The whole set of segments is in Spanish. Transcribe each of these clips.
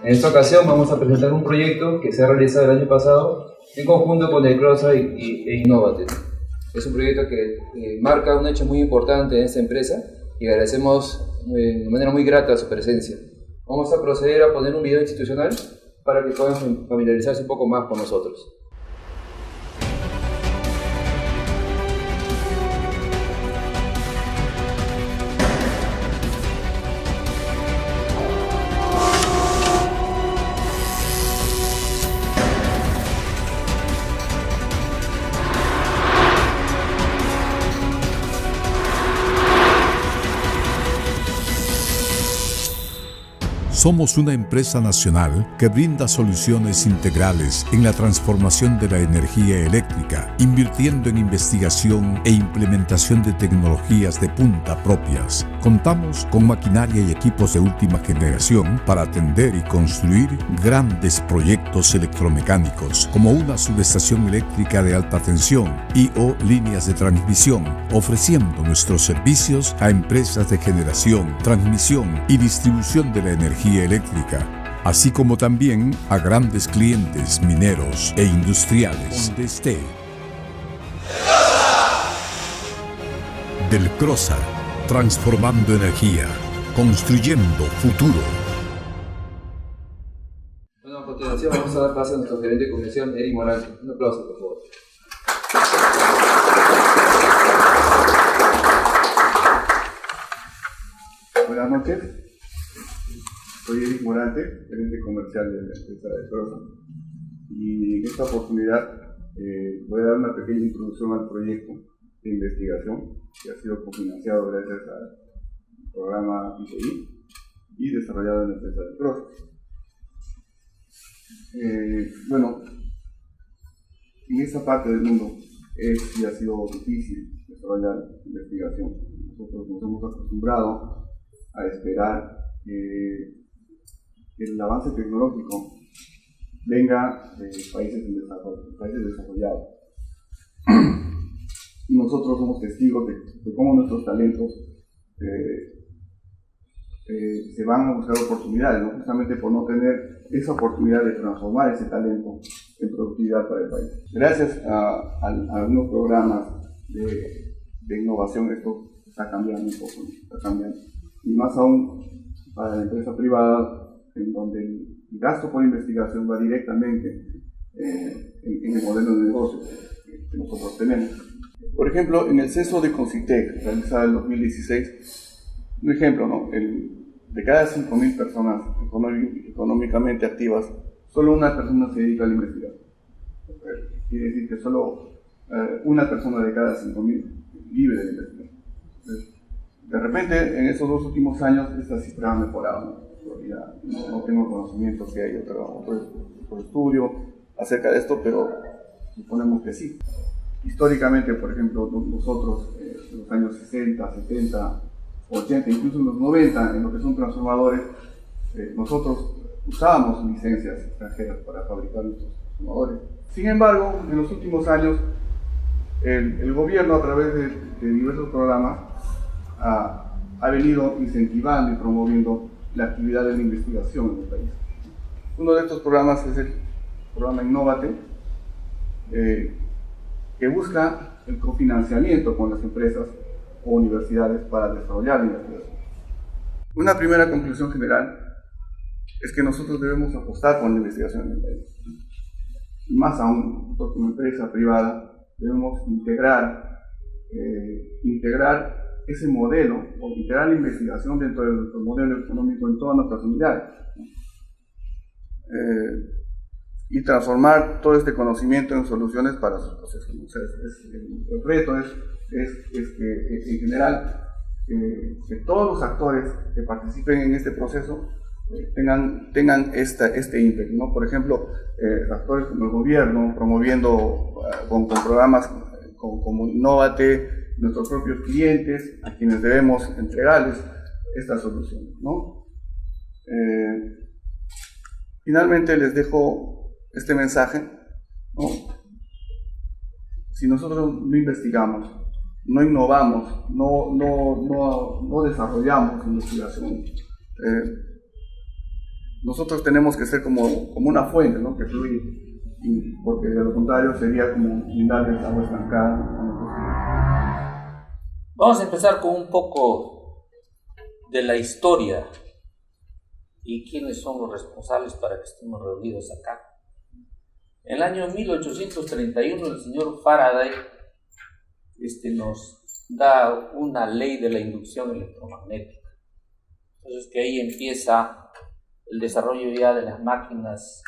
En esta ocasión vamos a presentar un proyecto que se ha realizado el año pasado en conjunto con el CROSA e Innovate. Es un proyecto que marca un hecho muy importante en esta empresa y agradecemos de manera muy grata su presencia. Vamos a proceder a poner un video institucional para que puedan familiarizarse un poco más con nosotros. Somos una empresa nacional que brinda soluciones integrales en la transformación de la energía eléctrica, invirtiendo en investigación e implementación de tecnologías de punta propias. Contamos con maquinaria y equipos de última generación para atender y construir grandes proyectos electromecánicos, como una subestación eléctrica de alta tensión y/o líneas de transmisión, ofreciendo nuestros servicios a empresas de generación, transmisión y distribución de la energía eléctrica, así como también a grandes clientes mineros e industriales. Donde esté. Del CROSA, transformando energía, construyendo futuro. Bueno, a continuación vamos a dar paso a nuestro gerente comercial, Eric Morales. Un aplauso, por favor. Buenas noches. Soy Eric Morante, gerente comercial de la empresa de CROSA, y en esta oportunidad voy a dar una pequeña introducción al proyecto de investigación que ha sido cofinanciado gracias al programa ITI y desarrollado en la empresa de CROSA. Bueno, en esta parte del mundo sí ha sido difícil desarrollar investigación. Nosotros nos hemos acostumbrado a esperar que el avance tecnológico venga de países desarrollados. Y nosotros somos testigos de cómo nuestros talentos se van a buscar oportunidades, ¿no? Justamente por no tener esa oportunidad de transformar ese talento en productividad para el país. Gracias a algunos programas de innovación, esto está cambiando un poco, y más aún para la empresa privada, en donde el gasto por investigación va directamente en el modelo de negocio que nosotros tenemos. Por ejemplo, en el censo de Concitec, realizado en 2016, un ejemplo, ¿no? De cada 5.000 personas económicamente activas, solo una persona se dedica a la investigación. Quiere decir que solo una persona de cada 5.000 vive de la investigación. Entonces, de repente, en estos 2 últimos años, esta cifra ha mejorado, ¿no? Ya no tengo conocimiento si hay otro estudio acerca de esto, pero suponemos que sí. Históricamente, por ejemplo, nosotros en los años 60, 70, 80, incluso en los 90, en lo que son transformadores, nosotros usábamos licencias extranjeras para fabricar nuestros transformadores. Sin embargo, en los últimos años, el gobierno, a través de diversos programas, ha venido incentivando y promoviendo la actividad de la investigación en el país. Uno de estos programas es el programa Innovate, que busca el cofinanciamiento con las empresas o universidades para desarrollar la investigación. Una primera conclusión general es que nosotros debemos apostar por la investigación en el país. Y más aún, nosotros como empresa privada debemos integrar ese modelo, o integrar la investigación dentro de nuestro modelo económico en todas nuestras unidades, y transformar todo este conocimiento en soluciones para sus procesos. O sea, el reto es que en general que todos los actores que participen en este proceso tengan este ímpetu, ¿no? Por ejemplo, actores como el gobierno promoviendo con programas como Innovate, nuestros propios clientes a quienes debemos entregarles esta solución, ¿no? Finalmente les dejo este mensaje, ¿no? Si nosotros no investigamos, no innovamos, no desarrollamos investigación, nosotros tenemos que ser como una fuente, ¿no? Que fluye, porque de lo contrario sería como darles agua estancada. Vamos a empezar con un poco de la historia y quiénes son los responsables para que estemos reunidos acá. En el año 1831 el señor Faraday nos da una ley de la inducción electromagnética. Entonces que ahí empieza el desarrollo ya de las máquinas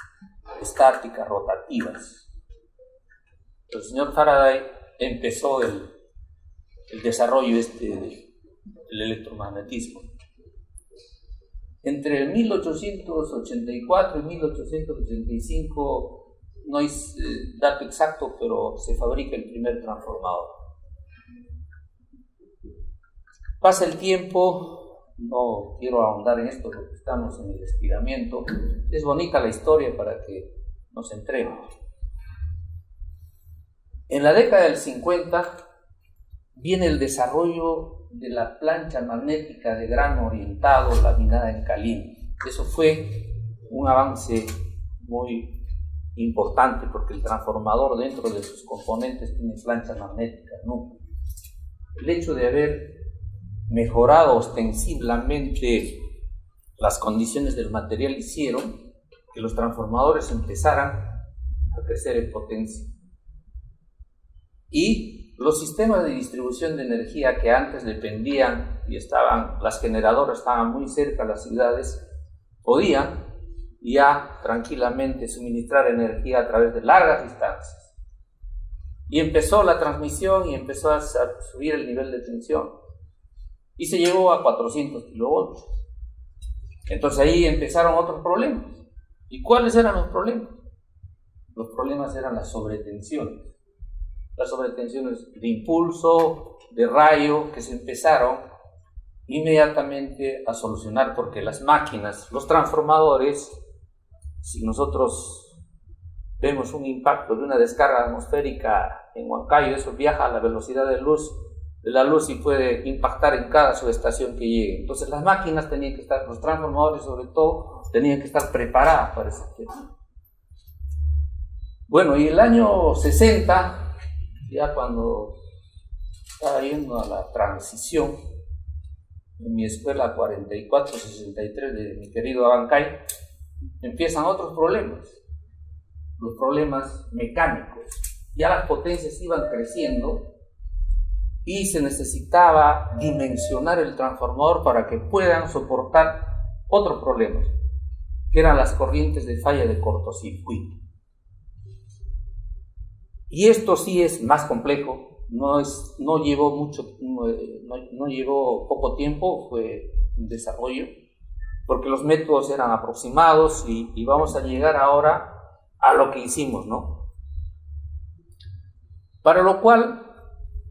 estáticas rotativas. El señor Faraday empezó el desarrollo del electromagnetismo. Entre 1884 y 1885, no hay dato exacto, pero se fabrica el primer transformador. Pasa el tiempo, no quiero ahondar en esto porque estamos en el estiramiento. Es bonita la historia para que nos centremos. En la década del 50 viene el desarrollo de la plancha magnética de grano orientado laminada en caliente. Eso fue un avance muy importante porque el transformador dentro de sus componentes tiene plancha magnética, ¿no? El hecho de haber mejorado ostensiblemente las condiciones del material hicieron que los transformadores empezaran a crecer en potencia. Y los sistemas de distribución de energía que antes dependían y las generadoras estaban muy cerca de las ciudades, podían ya tranquilamente suministrar energía a través de largas distancias. Y empezó la transmisión y empezó a subir el nivel de tensión. Y se llegó a 400 kilovoltios. Entonces ahí empezaron otros problemas. ¿Y cuáles eran los problemas? Los problemas eran las sobretensiones. Las sobretensiones de impulso, de rayo, que se empezaron inmediatamente a solucionar porque las máquinas, los transformadores, si nosotros vemos un impacto de una descarga atmosférica en Huancayo, eso viaja a la velocidad de la luz y puede impactar en cada subestación que llegue. Entonces las máquinas tenían que estar, los transformadores sobre todo, tenían que estar preparadas para ese tema. Bueno, y el año 60, ya cuando estaba yendo a la transición, en mi escuela 4463 de mi querido Abancay, empiezan otros problemas, los problemas mecánicos. Ya las potencias iban creciendo y se necesitaba dimensionar el transformador para que puedan soportar otros problemas, que eran las corrientes de falla de cortocircuito. Y esto sí es más complejo, no llevó poco tiempo, fue un desarrollo, porque los métodos eran aproximados y vamos a llegar ahora a lo que hicimos, ¿no? Para lo cual,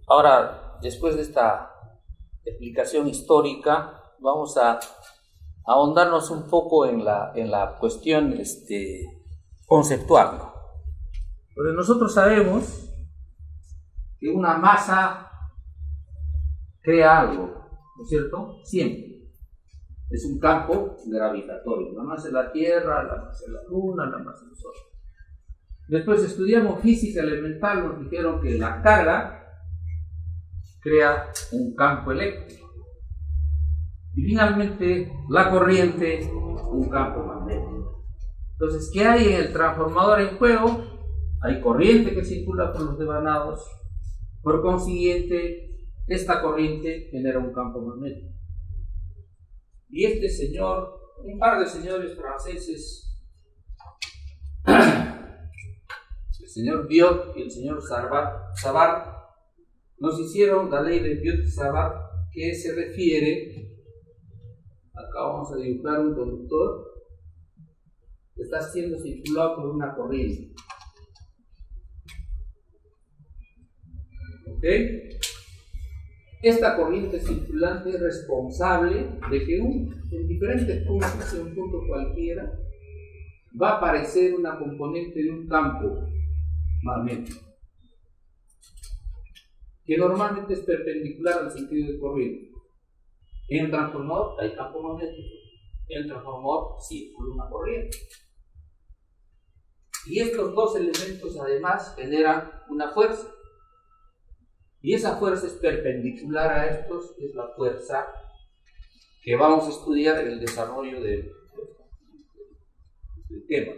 ahora, después de esta explicación histórica, vamos a ahondarnos un poco en la cuestión conceptual, ¿no? Porque nosotros sabemos que una masa crea algo, ¿no es cierto? Siempre. Es un campo gravitatorio. La masa de la Tierra, la masa de la Luna, la masa del Sol. Después estudiamos física elemental, nos dijeron que la carga crea un campo eléctrico. Y finalmente, la corriente, un campo magnético. Entonces, ¿qué hay en el transformador en juego? Hay corriente que circula por los devanados, por consiguiente, esta corriente genera un campo magnético. Y este señor, un par de señores franceses, el señor Biot y el señor Savart, nos hicieron la ley de Biot-Savart, que se refiere, acá vamos a dibujar un conductor, que está siendo circulado por una corriente. ¿Okay? Esta corriente circulante es responsable de que en diferentes puntos, en un punto cualquiera, va a aparecer una componente de un campo magnético, que normalmente es perpendicular al sentido de corriente. En el transformador hay campo magnético. el transformador circula una corriente. Y estos dos elementos además generan una fuerza. Y esa fuerza es perpendicular a estos, es la fuerza que vamos a estudiar en el desarrollo del tema.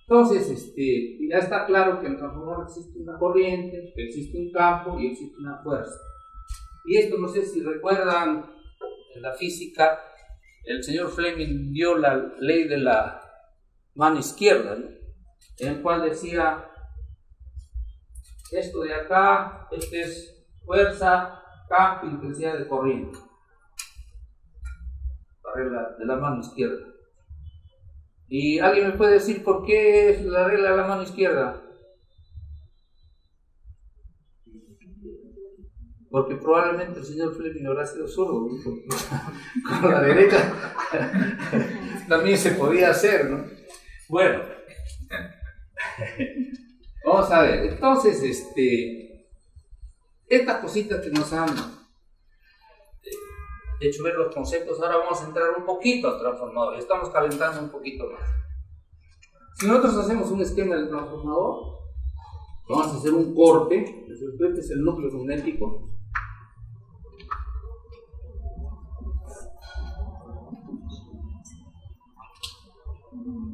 Entonces, ya está claro que en el transformador existe una corriente, existe un campo y existe una fuerza. Y esto, no sé si recuerdan, en la física, el señor Fleming dio la ley de la mano izquierda, ¿no? En el cual decía, esto de acá, este es fuerza, campo, intensidad de corriente. La regla de la mano izquierda. ¿Y alguien me puede decir por qué es la regla de la mano izquierda? Porque probablemente el señor Fleming habrá sido sordo, ¿no? Con la derecha también se podía hacer, ¿no? Bueno, vamos a ver. Entonces, estas cositas que nos han hecho ver los conceptos, ahora vamos a entrar un poquito al transformador. Estamos calentando un poquito más. Si nosotros hacemos un esquema del transformador, vamos a hacer un corte. Este es el núcleo magnético.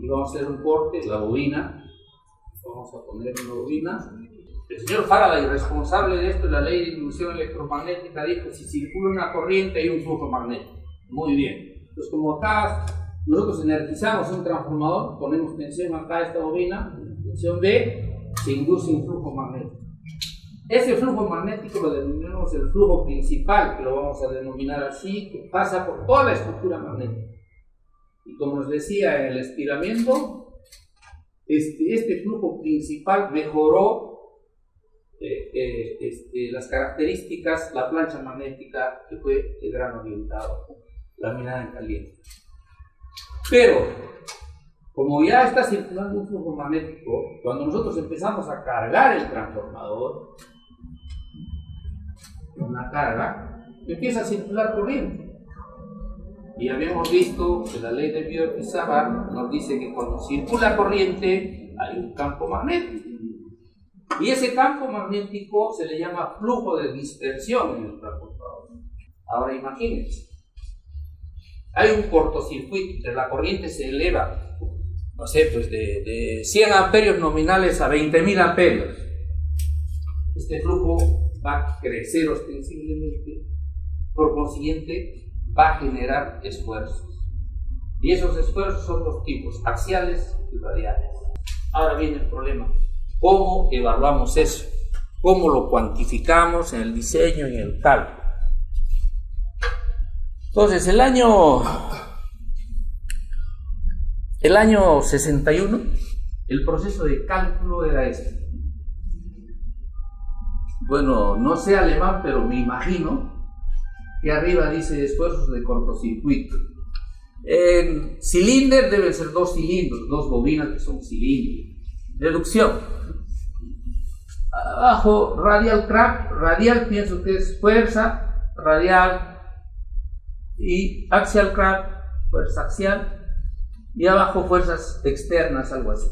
Y vamos a hacer un corte, la bobina. Vamos a poner una bobina. El señor Faraday, responsable de esto, de la ley de inducción electromagnética, dijo que si circula una corriente hay un flujo magnético. Muy bien. Entonces, como acá nosotros energizamos un transformador, ponemos tensión acá a esta bobina, tensión B, se induce un flujo magnético. Ese flujo magnético lo denominamos el flujo principal, que lo vamos a denominar así, que pasa por toda la estructura magnética. Y como les decía en el estiramiento, este flujo principal mejoró las características, la plancha magnética, que fue el grano orientado, laminada en caliente. Pero, como ya está circulando un flujo magnético, cuando nosotros empezamos a cargar el transformador con una carga, empieza a circular corriente. Y habíamos visto que la ley de Biot-Savart nos dice que cuando circula corriente hay un campo magnético. Y ese campo magnético se le llama flujo de dispersión en el transportador. Ahora imagínense, hay un cortocircuito, la corriente se eleva, no sé, pues de 100 amperios nominales a 20.000 amperios. Este flujo va a crecer ostensiblemente, por consiguiente va a generar esfuerzos. Y esos esfuerzos son dos tipos, axiales y radiales. Ahora viene el problema. ¿Cómo evaluamos eso? ¿Cómo lo cuantificamos en el diseño y en el cálculo? Entonces, el año 61, el proceso de cálculo era este. Bueno, no sé alemán, pero me imagino que arriba dice esfuerzos de cortocircuito. En cilindro deben ser dos cilindros, dos bobinas que son cilindros. Deducción. Abajo radial crack, radial pienso que es fuerza radial, y axial crack, fuerza axial, y abajo fuerzas externas, algo así.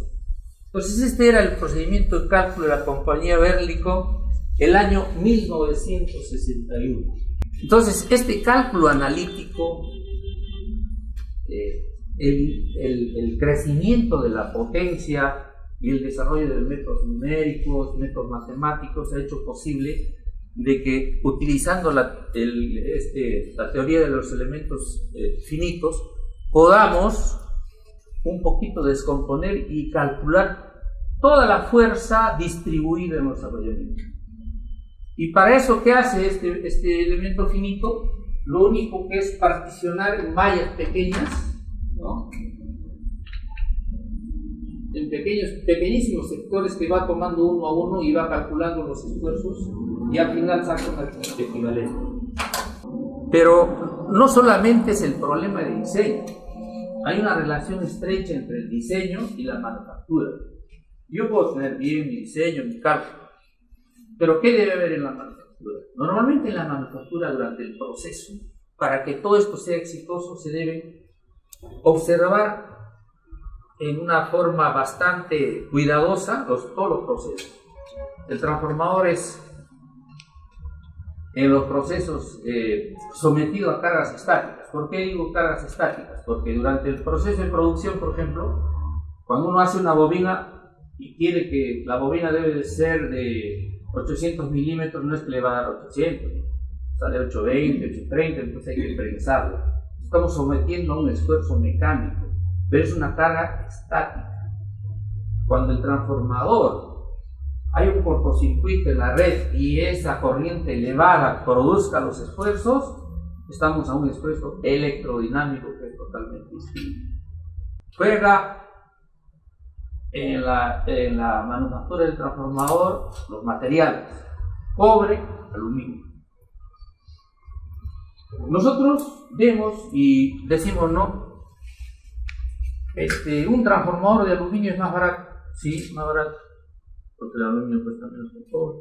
Entonces este era el procedimiento de cálculo de la compañía Berlico el año 1961. Entonces este cálculo analítico, el crecimiento de la potencia y el desarrollo de métodos numéricos, métodos matemáticos, ha hecho posible de que, utilizando la teoría de los elementos finitos, podamos un poquito descomponer y calcular toda la fuerza distribuida en los arrollamientos. Y para eso, ¿qué hace este elemento finito? Lo único que es particionar en mallas pequeñas, ¿no? En pequeñísimos sectores que va tomando uno a uno y va calculando los esfuerzos y al final saca una equivalente. Pero no solamente es el problema de diseño, hay una relación estrecha entre el diseño y la manufactura. Yo puedo tener bien mi diseño, mi cálculo, pero ¿qué debe haber en la manufactura? Normalmente en la manufactura, durante el proceso, para que todo esto sea exitoso se debe observar en una forma bastante cuidadosa todos los procesos. El transformador es, en los procesos, sometido a cargas estáticas. ¿Por qué digo cargas estáticas? Porque durante el proceso de producción, por ejemplo, cuando uno hace una bobina y quiere que la bobina debe de ser de 800 milímetros, no es que le va a dar 800, sale 820, 830, entonces hay que prensarlo. Estamos sometiendo a un esfuerzo mecánico, pero es una carga estática. Cuando el transformador, hay un cortocircuito en la red y esa corriente elevada produzca los esfuerzos, estamos a un esfuerzo electrodinámico que es totalmente distinto. Juega en la manufactura del transformador los materiales: cobre, aluminio. Nosotros vemos y decimos, no, un transformador de aluminio es más barato. Sí, más barato, porque el aluminio cuesta menos que el cobre.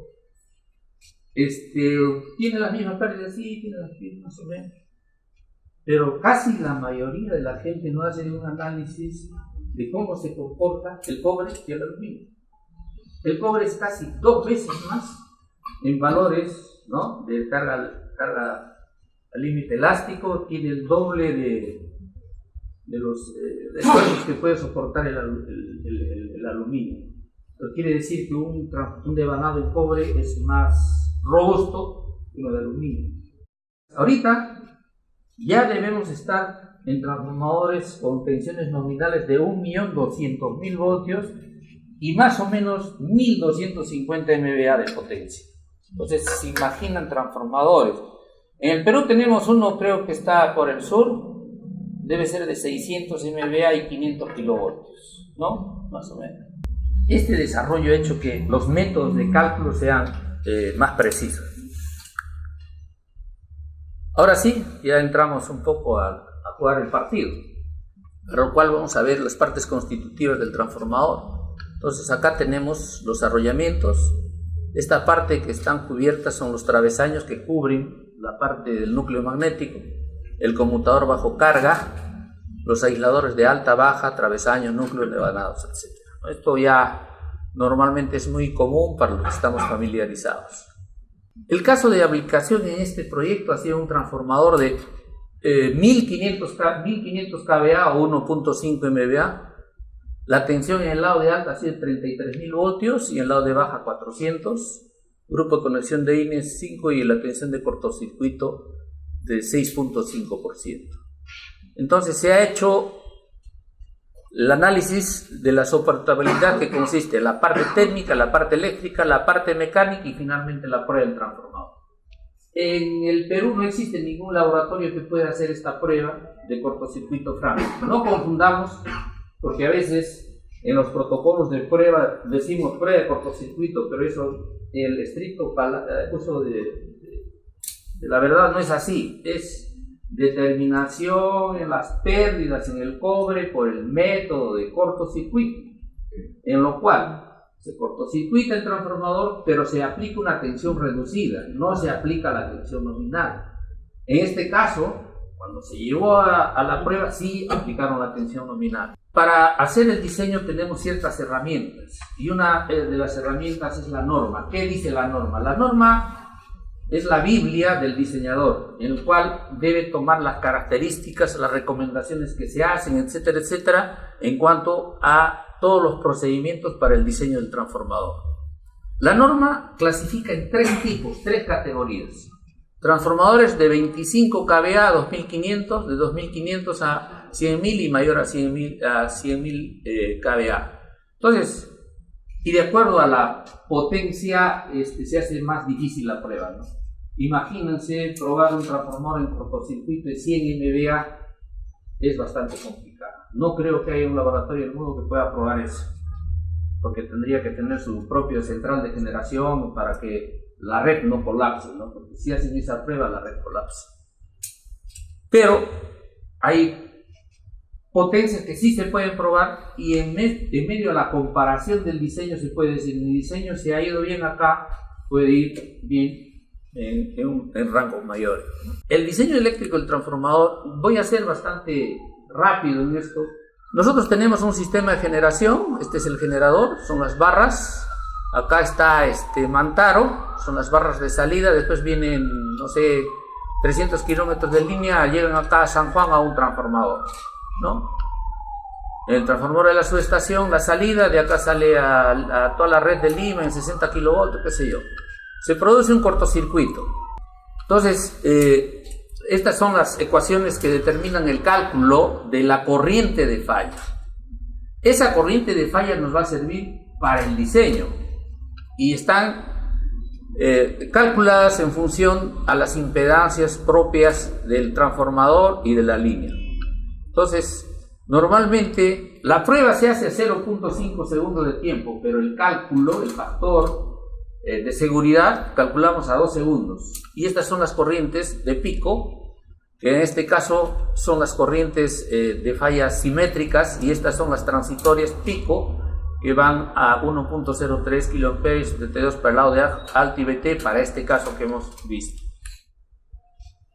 ¿Tiene las mismas pérdidas? Sí, tiene las mismas más o menos. Pero casi la mayoría de la gente no hace un análisis de cómo se comporta el cobre y el aluminio. El cobre es casi 2 veces más en valores, ¿no?, de carga al límite elástico, tiene el doble de los esfuerzos que puede soportar el aluminio. Eso quiere decir que un devanado en cobre es más robusto que uno de aluminio. Ahorita ya debemos estar en transformadores con tensiones nominales de 1.200.000 voltios y más o menos 1.250 MVA de potencia. Entonces, se imaginan transformadores. En el Perú tenemos uno, creo que está por el sur, debe ser de 600 MVA y 500 kilovoltios, ¿no? Más o menos. Este desarrollo ha hecho que los métodos de cálculo sean más precisos. Ahora sí, ya entramos un poco a jugar el partido, para lo cual vamos a ver las partes constitutivas del transformador. Entonces acá tenemos los arrollamientos. Esta parte que están cubiertas son los travesaños que cubren la parte del núcleo magnético, el conmutador bajo carga, los aisladores de alta, baja, travesaños, núcleos devanados, etc. Esto ya normalmente es muy común para los que estamos familiarizados. El caso de aplicación en este proyecto ha sido un transformador de 1500 kVA o 1.5 MVA. La tensión en el lado de alta ha sido 33.000 voltios y en el lado de baja 400. Grupo de conexión de INES 5 y la tensión de cortocircuito de 6.5%. Entonces se ha hecho el análisis de la soportabilidad, que consiste en la parte técnica, la parte eléctrica, la parte mecánica y finalmente la prueba del transformador. En el Perú no existe ningún laboratorio que pueda hacer esta prueba de cortocircuito franco. No confundamos, porque a veces en los protocolos de prueba decimos prueba de cortocircuito, pero eso, el estricto uso de la verdad no es así. Es determinación en las pérdidas en el cobre por el método de cortocircuito, en lo cual se cortocircuita el transformador, pero se aplica una tensión reducida, no se aplica la tensión nominal. En este caso, cuando se llevó a la prueba, sí aplicaron la tensión nominal. Para hacer el diseño tenemos ciertas herramientas, y una de las herramientas es la norma. ¿Qué dice la norma? La norma es la Biblia del diseñador, en el cual debe tomar las características, las recomendaciones que se hacen, etcétera, etcétera, en cuanto a todos los procedimientos para el diseño del transformador. La norma clasifica en 3 tipos, 3 categorías. Transformadores de 25 kVA a 2500, de 2500 a 100.000 y mayor a 100.000 kVA. Entonces, y de acuerdo a la potencia, se hace más difícil la prueba, ¿no? Imagínense probar un transformador en cortocircuito de 100 MVA, es bastante complicado. No creo que haya un laboratorio en el mundo que pueda probar eso, porque tendría que tener su propia central de generación para que la red no colapse, ¿no? Porque si hacen esa prueba, la red colapsa. Pero hay potencias que sí se pueden probar, y en medio de la comparación del diseño se puede decir: mi diseño se ha ido bien acá, puede ir bien en rangos mayores. El diseño eléctrico del transformador, voy a ser bastante rápido en esto. Nosotros tenemos un sistema de generación, este es el generador, son las barras, acá está Mantaro, son las barras de salida, después vienen, no sé, 300 kilómetros de línea, llegan acá a San Juan a un transformador, ¿no? El transformador de la subestación, la salida, de acá sale a toda la red de Lima en 60 kilovoltios, qué sé yo. Se produce un cortocircuito. Entonces, estas son las ecuaciones que determinan el cálculo de la corriente de falla. Esa corriente de falla nos va a servir para el diseño y están calculadas en función a las impedancias propias del transformador y de la línea. Entonces, normalmente la prueba se hace a 0.5 segundos de tiempo, pero el cálculo, el factor de seguridad, calculamos a 2 segundos. Y estas son las corrientes de pico, que en este caso son las corrientes de fallas simétricas, y estas son las transitorias pico, que van a 1.03 kA de T2 para el lado de alta y BT, para este caso que hemos visto.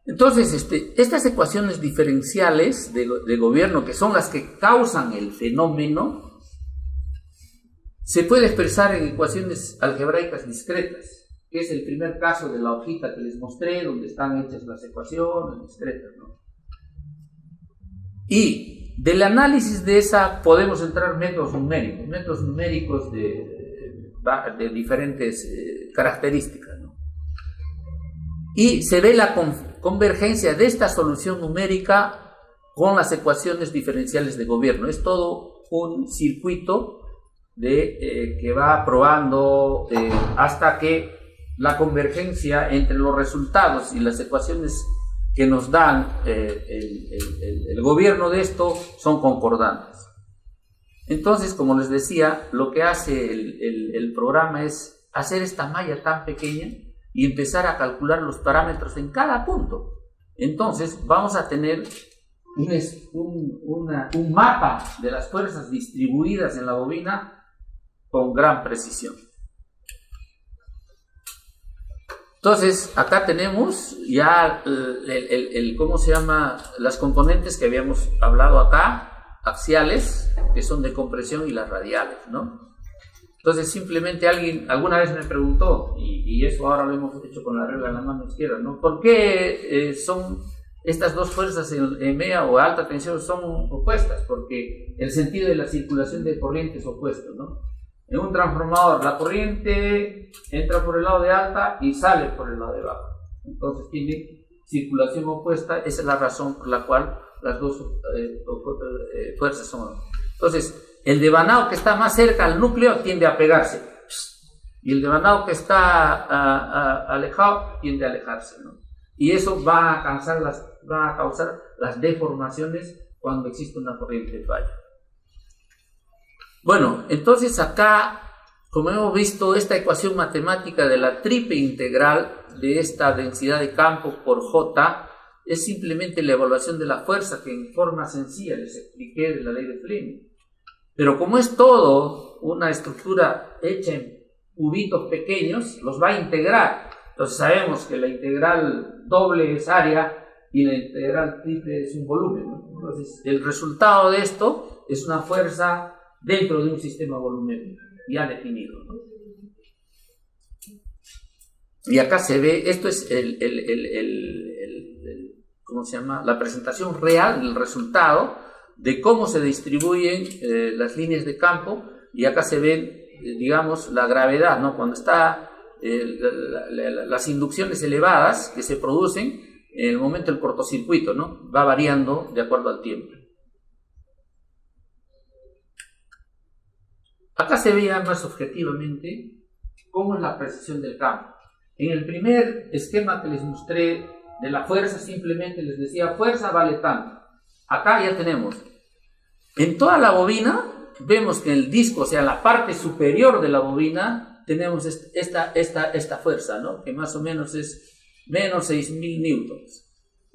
Entonces, estas ecuaciones diferenciales de gobierno, que son las que causan el fenómeno, se puede expresar en ecuaciones algebraicas discretas, que es el primer caso de la hojita que les mostré, donde están hechas las ecuaciones discretas, ¿no? Y del análisis de esa podemos entrar métodos numéricos de diferentes características, ¿no? Y se ve la convergencia de esta solución numérica con las ecuaciones diferenciales de gobierno. Es todo un circuito que va probando hasta que la convergencia entre los resultados y las ecuaciones que nos dan el gobierno de esto son concordantes. Entonces, como les decía, lo que hace el programa es hacer esta malla tan pequeña y empezar a calcular los parámetros en cada punto. Entonces vamos a tener un mapa de las fuerzas distribuidas en la bobina con gran precisión. Entonces acá tenemos ya ¿cómo se llama? Las componentes que habíamos hablado acá, axiales, que son de compresión, y las radiales, ¿no? Entonces simplemente alguien alguna vez me preguntó, y eso ahora lo hemos hecho con la regla en la mano izquierda, ¿no? ¿Por qué son estas dos fuerzas en media o alta tensión son opuestas? Porque el sentido de la circulación de corriente es opuesto, ¿no? En un transformador la corriente entra por el lado de alta y sale por el lado de bajo, entonces tiene circulación opuesta. Esa es la razón por la cual las dos fuerzas son. Entonces, el devanado que está más cerca al núcleo tiende a pegarse, y el devanado que está alejado tiende a alejarse, ¿no? Y eso va a causar las deformaciones cuando existe una corriente de falla. Bueno, entonces acá, como hemos visto, esta ecuación matemática de la triple integral de esta densidad de campo por J es simplemente la evaluación de la fuerza, que en forma sencilla les expliqué de la ley de Fleming. Pero como es todo una estructura hecha en cubitos pequeños, los va a integrar. Entonces sabemos que la integral doble es área y la integral triple es un volumen, ¿no? Entonces el resultado de esto es una fuerza dentro de un sistema volumétrico ya definido, ¿no? Y acá se ve, esto es ¿cómo se llama? La presentación real del resultado de cómo se distribuyen las líneas de campo, y acá se ve, digamos, la gravedad, ¿no? Cuando está las inducciones elevadas que se producen en el momento del cortocircuito, ¿no? Va variando de acuerdo al tiempo. Acá se veía más objetivamente cómo es la precisión del campo. En el primer esquema que les mostré de la fuerza, simplemente les decía fuerza vale tanto. Acá ya tenemos, en toda la bobina, vemos que en el disco, o sea, la parte superior de la bobina, tenemos esta fuerza, ¿no? Que más o menos es menos 6.000 newtons.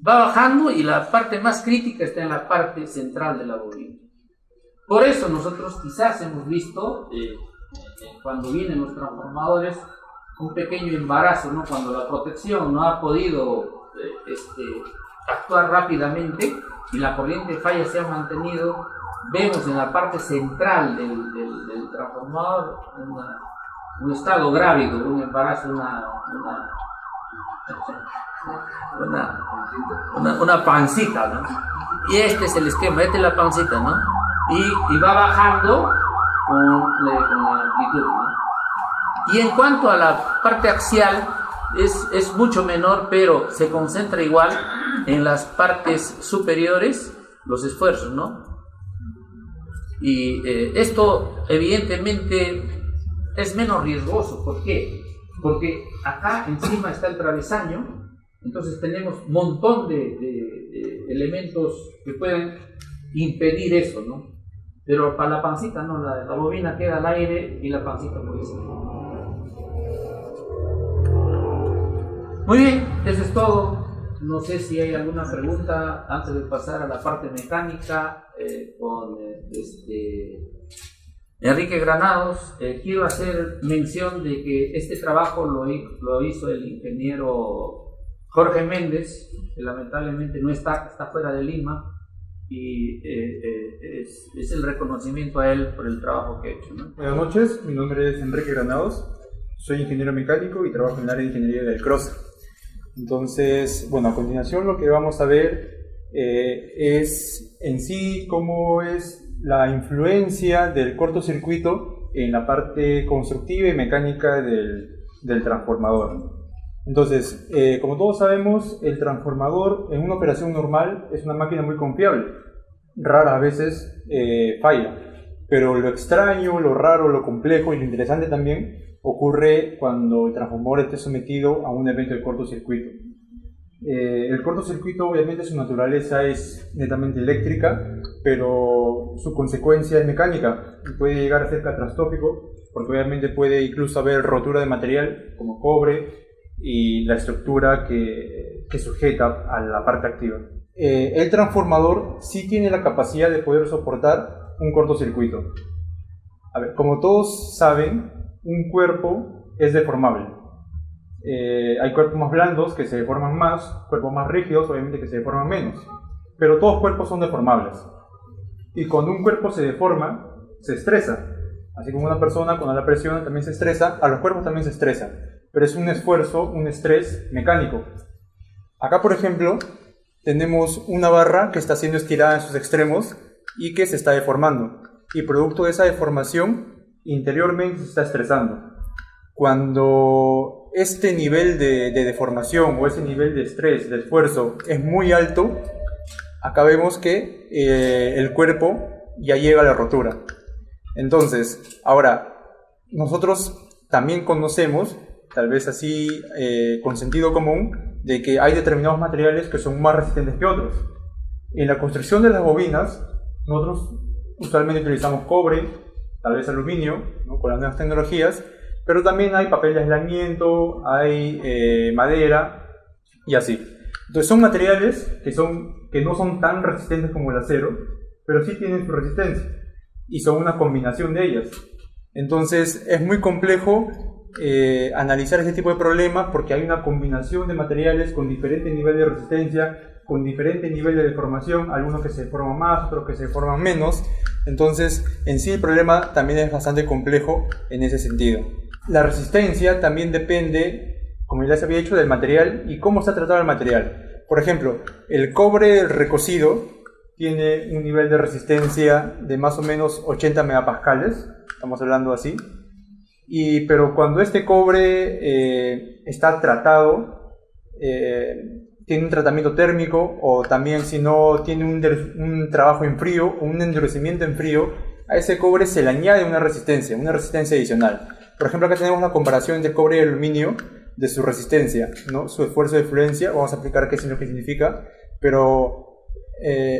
Va bajando y la parte más crítica está en la parte central de la bobina. Por eso nosotros quizás hemos visto, cuando vienen los transformadores, un pequeño embarazo, ¿no? Cuando la protección no ha podido actuar rápidamente y la corriente falla se ha mantenido, vemos en la parte central del transformador un estado grávido, un embarazo, una pancita, ¿no? Y este es el esquema, esta es la pancita, ¿no? Y va bajando con la amplitud, ¿no? Y en cuanto a la parte axial, es mucho menor, pero se concentra igual en las partes superiores los esfuerzos, ¿no? Y esto evidentemente es menos riesgoso. ¿Por qué? Porque acá encima está el travesaño, entonces tenemos un montón de elementos que pueden impedir eso, ¿no? Pero para la pancita no, la bobina queda al aire y la pancita puede salir. Muy bien, eso es todo. No sé si hay alguna pregunta antes de pasar a la parte mecánica con Enrique Granados. Quiero hacer mención de que este trabajo lo hizo el ingeniero Jorge Méndez, que lamentablemente no está fuera de Lima, y es el reconocimiento a él por el trabajo que ha hecho, ¿no? Buenas noches, mi nombre es Enrique Granados, soy ingeniero mecánico y trabajo en el área de ingeniería del CROSA. Entonces, bueno, a continuación lo que vamos a ver es en sí cómo es la influencia del cortocircuito en la parte constructiva y mecánica del transformador. Entonces, como todos sabemos, el transformador en una operación normal es una máquina muy confiable. Raras veces falla, pero lo extraño, lo raro, lo complejo y lo interesante también ocurre cuando el transformador esté sometido a un evento de cortocircuito. El cortocircuito, obviamente, su naturaleza es netamente eléctrica, pero su consecuencia es mecánica y puede llegar a ser catastrófico, porque obviamente puede incluso haber rotura de material como cobre y la estructura que sujeta a la parte activa. El transformador sí tiene la capacidad de poder soportar un cortocircuito. A ver, como todos saben, un cuerpo es deformable. Hay cuerpos más blandos que se deforman más, cuerpos más rígidos obviamente que se deforman menos, pero todos cuerpos son deformables. Y cuando un cuerpo se deforma, se estresa. Así como una persona cuando la presiona también se estresa, a los cuerpos también se estresa, pero es un esfuerzo, un estrés mecánico. Acá, por ejemplo, tenemos una barra que está siendo estirada en sus extremos y que se está deformando, y producto de esa deformación interiormente se está estresando. Cuando este nivel de deformación o ese nivel de estrés, de esfuerzo es muy alto, acá vemos que el cuerpo ya llega a la rotura. Entonces, ahora, nosotros también conocemos, tal vez así con sentido común, de que hay determinados materiales que son más resistentes que otros. En la construcción de las bobinas, nosotros usualmente utilizamos cobre, tal vez aluminio, ¿no?, con las nuevas tecnologías, pero también hay papel de aislamiento, hay madera y así. Entonces son materiales que no son tan resistentes como el acero, pero sí tienen su resistencia y son una combinación de ellas. Entonces es muy complejo analizar este tipo de problemas porque hay una combinación de materiales con diferente nivel de resistencia, con diferente nivel de deformación, algunos que se deforman más, otros que se deforman menos. Entonces en sí el problema también es bastante complejo en ese sentido. La resistencia también depende, como ya se había dicho, del material y cómo está tratado el material. Por ejemplo, el cobre recocido tiene un nivel de resistencia de más o menos 80 megapascales, estamos hablando así, pero cuando este cobre está tratado, tiene un tratamiento térmico, o también si no tiene un trabajo en frío o un endurecimiento en frío, a ese cobre se le añade una resistencia adicional. Por ejemplo, acá tenemos la comparación entre cobre y aluminio de su resistencia, ¿no?, su esfuerzo de fluencia. Vamos a explicar qué es lo que significa, pero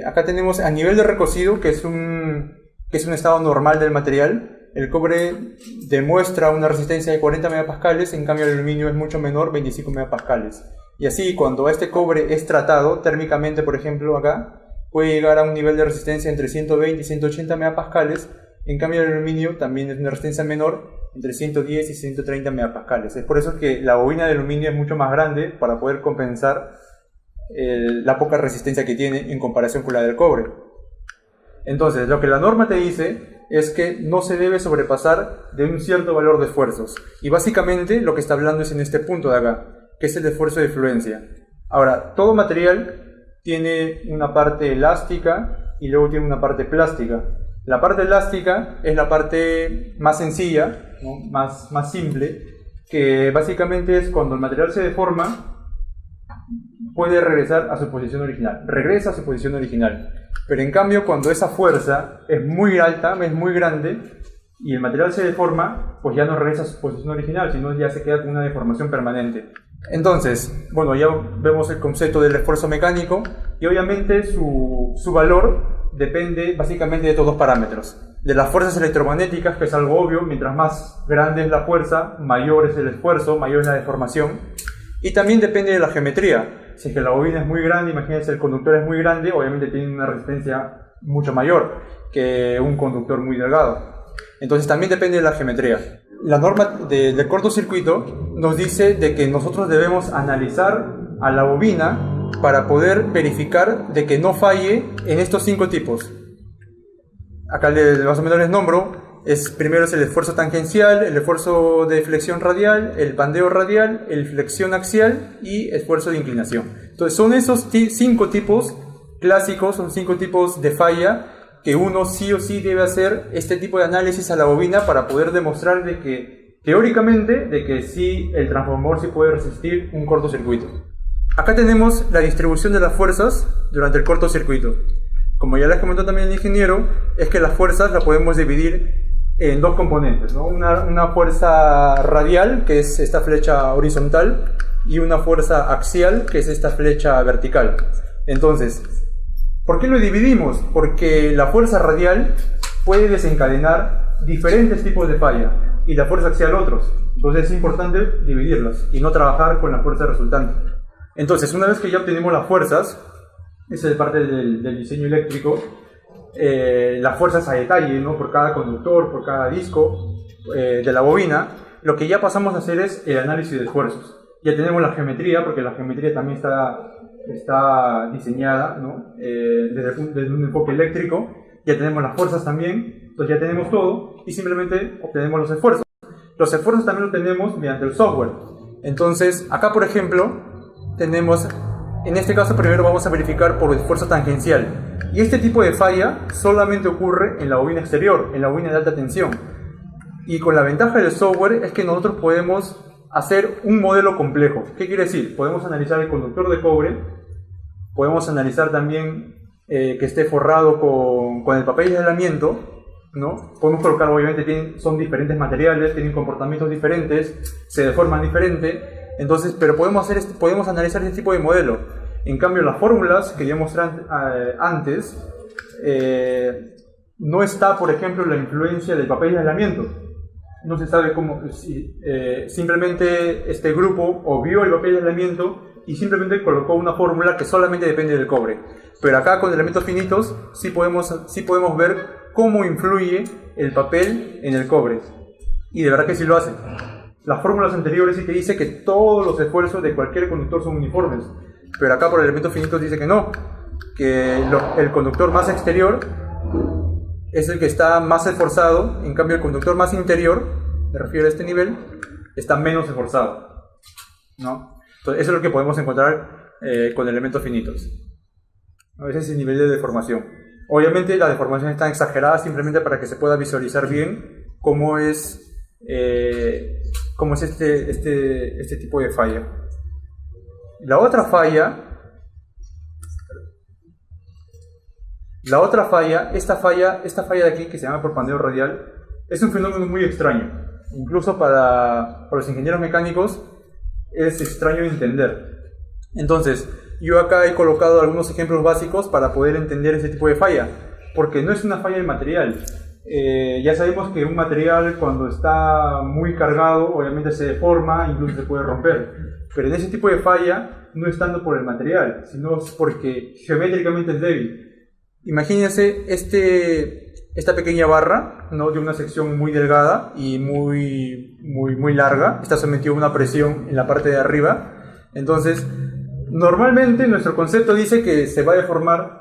acá tenemos a nivel de recocido, que es un estado normal del material. El cobre demuestra una resistencia de 40 megapascales, en cambio el aluminio es mucho menor, 25 megapascales. Y así, cuando este cobre es tratado térmicamente, por ejemplo acá, puede llegar a un nivel de resistencia entre 120 y 180 megapascales. En cambio el aluminio también es una resistencia menor entre 110 y 130 megapascales. Es por eso que la bobina de aluminio es mucho más grande para poder compensar la poca resistencia que tiene en comparación con la del cobre. Entonces, lo que la norma te dice es que no se debe sobrepasar de un cierto valor de esfuerzos. Y básicamente lo que está hablando es en este punto de acá, que es el esfuerzo de fluencia. Ahora, todo material tiene una parte elástica y luego tiene una parte plástica. La parte elástica es la parte más sencilla, ¿no? más simple, que básicamente es cuando el material se deforma, puede regresar a su posición original. Regresa a su posición original. Pero en cambio, cuando esa fuerza es muy alta, es muy grande, y el material se deforma, pues ya no regresa a su posición original, sino ya se queda con una deformación permanente. Entonces, bueno, ya vemos el concepto del esfuerzo mecánico, y obviamente su valor depende básicamente de estos dos parámetros. De las fuerzas electromagnéticas, que es algo obvio, mientras más grande es la fuerza, mayor es el esfuerzo, mayor es la deformación. Y también depende de la geometría. Si es que la bobina es muy grande, imagínense el conductor es muy grande, obviamente tiene una resistencia mucho mayor que un conductor muy delgado. Entonces también depende de la geometría. La norma del cortocircuito nos dice de que nosotros debemos analizar a la bobina para poder verificar de que no falle en estos 5 tipos. Acá más o menos les nombro. Primero es el esfuerzo tangencial, el esfuerzo de flexión radial, el bandeo radial, el flexión axial y esfuerzo de inclinación. Entonces son esos 5 tipos clásicos, son 5 tipos de falla que uno sí o sí debe hacer este tipo de análisis a la bobina para poder demostrar de que teóricamente de que sí el transformador sí puede resistir un cortocircuito. Acá tenemos la distribución de las fuerzas durante el cortocircuito. Como ya les comentó también el ingeniero, es que las fuerzas las podemos dividir en 2 componentes, ¿no? Una fuerza radial, que es esta flecha horizontal, y una fuerza axial, que es esta flecha vertical. Entonces, ¿por qué lo dividimos? Porque la fuerza radial puede desencadenar diferentes tipos de falla y la fuerza axial otros. Entonces es importante dividirlas y no trabajar con la fuerza resultante. Entonces, una vez que ya obtenemos las fuerzas, esa es parte del diseño eléctrico, las fuerzas a detalle, ¿no? Por cada conductor, por cada disco de la bobina, lo que ya pasamos a hacer es el análisis de esfuerzos. Ya tenemos la geometría, porque la geometría también está diseñada, ¿no? Desde un enfoque eléctrico. Ya tenemos las fuerzas también, entonces ya tenemos todo y simplemente obtenemos los esfuerzos. Los esfuerzos también los tenemos mediante el software. Entonces, acá por ejemplo, tenemos, en este caso primero vamos a verificar por esfuerzo tangencial. Y este tipo de falla solamente ocurre en la bobina exterior, en la bobina de alta tensión. Y con la ventaja del software es que nosotros podemos hacer un modelo complejo. ¿Qué quiere decir? Podemos analizar el conductor de cobre, podemos analizar también que esté forrado con el papel de aislamiento, ¿no? Podemos colocar, obviamente son diferentes materiales, tienen comportamientos diferentes, se deforman diferente, entonces, pero podemos analizar este tipo de modelo. En cambio, las fórmulas que ya mostré antes, no está, por ejemplo, la influencia del papel de aislamiento. No se sabe cómo, simplemente este grupo obvió el papel de aislamiento y simplemente colocó una fórmula que solamente depende del cobre. Pero acá con elementos finitos sí podemos ver cómo influye el papel en el cobre. Y de verdad que sí lo hace. Las fórmulas anteriores sí que dice que todos los esfuerzos de cualquier conductor son uniformes. Pero acá por elementos finitos dice que no. Que el conductor más exterior es el que está más esforzado. En cambio el conductor más interior, me refiero a este nivel, está menos esforzado, ¿no? Entonces eso es lo que podemos encontrar con elementos finitos. Ese es el nivel de deformación. Obviamente la deformación está exagerada simplemente para que se pueda visualizar bien cómo es este tipo de falla. La otra falla, esta falla de aquí, que se llama por pandeo radial, es un fenómeno muy extraño. Incluso para los ingenieros mecánicos es extraño de entender. Entonces, yo acá he colocado algunos ejemplos básicos para poder entender ese tipo de falla, porque no es una falla del material. Ya sabemos que un material cuando está muy cargado obviamente se deforma, incluso se puede romper, pero en ese tipo de falla no es tanto por el material, sino porque geométricamente es débil. Imagínense esta pequeña barra, ¿no?, de una sección muy delgada y muy larga, está sometido a una presión en la parte de arriba. Entonces, normalmente nuestro concepto dice que se va a deformar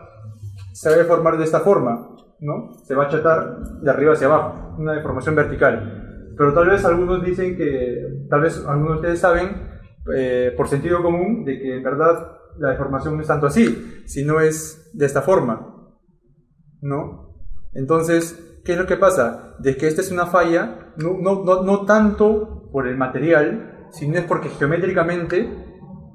de esta forma, ¿no? Se va a achatar de arriba hacia abajo, una deformación vertical. Pero tal vez algunos dicen tal vez algunos de ustedes saben, por sentido común, de que en verdad la deformación no es tanto así, sino es de esta forma, ¿no? Entonces, ¿qué es lo que pasa? De que esta es una falla, no tanto por el material, sino es porque geométricamente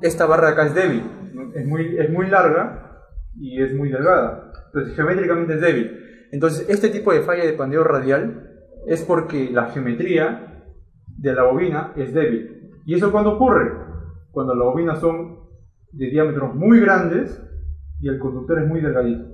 esta barra de acá es débil, ¿no? Es muy larga y es muy delgada, entonces geométricamente es débil. Entonces, este tipo de falla de pandeo radial es porque la geometría de la bobina es débil. ¿Y eso cuándo ocurre? Cuando las bobinas son de diámetros muy grandes y el conductor es muy delgadito.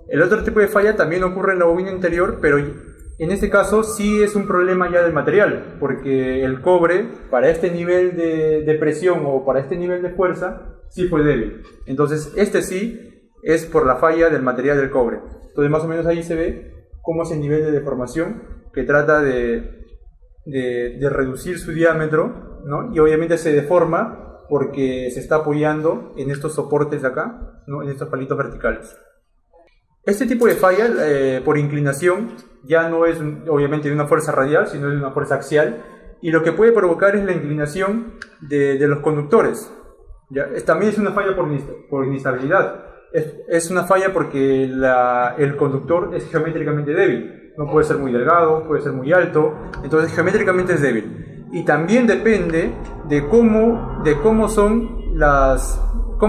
El otro tipo de falla también ocurre en la bobina interior, pero en este caso sí es un problema ya del material, porque el cobre para este nivel de presión o para este nivel de fuerza sí fue débil. Entonces este sí es por la falla del material del cobre. Entonces más o menos ahí se ve cómo es el nivel de deformación, que trata de reducir su diámetro, ¿no? Y obviamente se deforma porque se está apoyando en estos soportes de acá, ¿no?, en estos palitos verticales. Este tipo de falla por inclinación ya no es obviamente de una fuerza radial, sino de una fuerza axial, y lo que puede provocar es la inclinación de los conductores. ¿Ya? También es una falla por inestabilidad. Es una falla porque el conductor es geométricamente débil. No puede ser muy delgado, puede ser muy alto, entonces geométricamente es débil. Y también depende de cómo